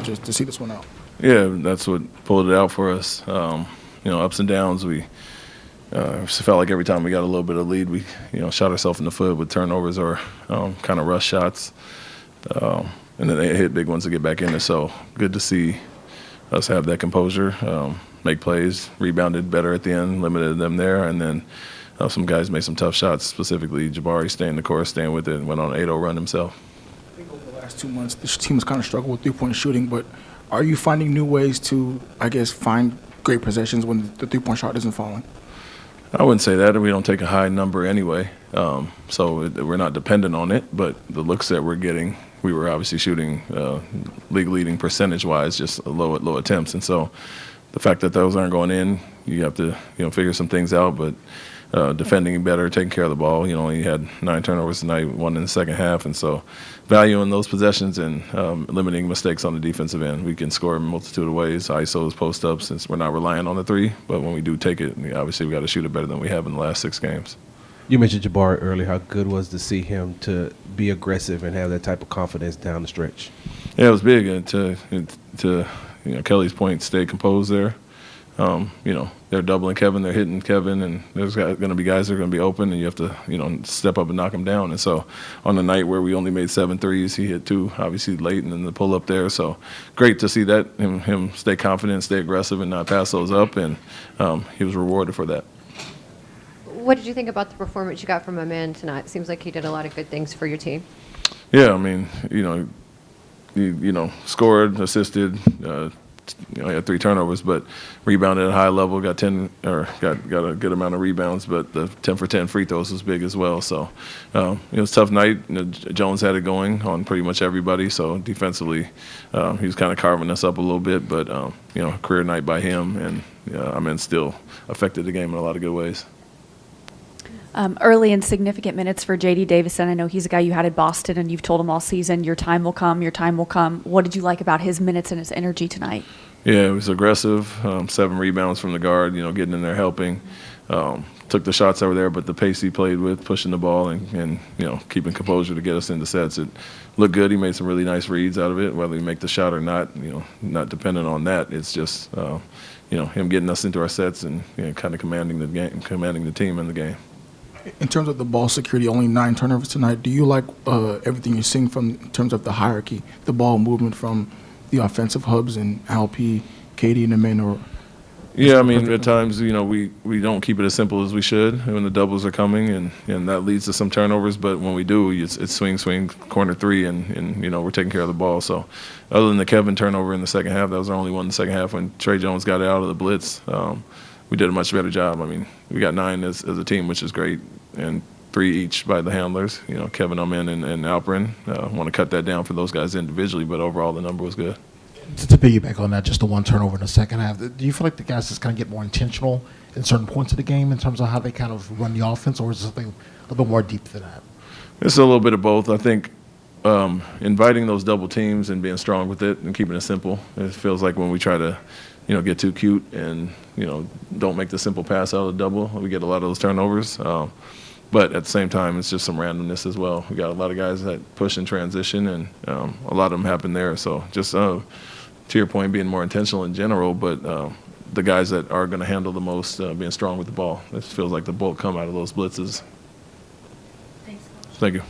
to see this one out? Yeah, that's what pulled it out for us. Ups and downs. We felt like every time we got a little bit of lead, we shot ourselves in the foot with turnovers or kind of rush shots, and then they hit big ones to get back in there. So good to see us have that composure, make plays, rebounded better at the end, limited them there, and then some guys made some tough shots, specifically Jabari staying the course, staying with it, and went on an 8-0 run himself. I think over the last 2 months, this team has kind of struggled with three-point shooting, but are you finding new ways to, I guess, find great possessions when the three-point shot isn't falling? I wouldn't say that. We don't take a high number anyway, so we're not dependent on it. But the looks that we're getting, we were obviously shooting league-leading percentage-wise, just low attempts. And so the fact that those aren't going in, you have to figure some things out. But defending better, taking care of the ball. He had 9 turnovers tonight, 1 in the second half. And so valuing those possessions and limiting mistakes on the defensive end. We can score a multitude of ways, ISOs, post-ups, since we're not relying on the three. But when we do take it, obviously we got to shoot it better than we have in the last 6 games. You mentioned Jabari earlier. How good was to see him to be aggressive and have that type of confidence down the stretch? Yeah, it was big. And to Kelly's point, stay composed there. They're doubling Kevin, they're hitting Kevin, and there's going to be guys that are going to be open, and you have to, step up and knock them down. And so on the night where we only made 7 threes, he hit 2, obviously late, and then the pull up there. So great to see that, him stay confident, stay aggressive, and not pass those up, and he was rewarded for that. What did you think about the performance you got from a man tonight? It seems like he did a lot of good things for your team. Yeah, I mean, he scored, assisted, he had 3 turnovers, but rebounded at a high level, got a good amount of rebounds, but the 10 for 10 free throws was big as well. So it was a tough night. Jones had it going on pretty much everybody. So defensively, he was kind of carving us up a little bit, but career night by him, and still affected the game in a lot of good ways. Early and significant minutes for J.D. Davison. I know he's a guy you had at Boston, and you've told him all season, your time will come, your time will come. What did you like about his minutes and his energy tonight? Yeah, it was aggressive. 7 rebounds from the guard, getting in there, helping. Took the shots over there, but the pace he played with, pushing the ball and keeping composure to get us into sets. It looked good. He made some really nice reads out of it, whether he make the shot or not, not dependent on that. It's just, him getting us into our sets and kind of commanding the game, commanding the team in the game. In terms of the ball security, only 9 turnovers tonight. Do you like everything you're seeing in terms of the hierarchy, the ball movement from the offensive hubs and LP, KD, and the men? Yeah, I mean, at times, we don't keep it as simple as we should when the doubles are coming, and that leads to some turnovers. But when we do, it's swing, corner 3, and we're taking care of the ball. So other than the Kevin turnover in the second half, that was our only one in the second half when Trey Jones got it out of the blitz. We did a much better job. I mean, we got 9 as a team, which is great, and 3 each by the handlers. Kevin Omen and Alperin. Want to cut that down for those guys individually, but overall the number was good. To piggyback on that, just the 1 turnover in the second half, do you feel like the guys just kind of get more intentional in certain points of the game in terms of how they kind of run the offense, or is it something a little bit more deep than that? It's a little bit of both. I think inviting those double teams and being strong with it and keeping it simple. It feels like when we try to get too cute and, don't make the simple pass out of the double, we get a lot of those turnovers. But at the same time, it's just some randomness as well. We got a lot of guys that push in transition, and a lot of them happen there. So just to your point, being more intentional in general, but the guys that are going to handle the most, being strong with the ball. It feels like the bulk come out of those blitzes. Thanks. Thank you.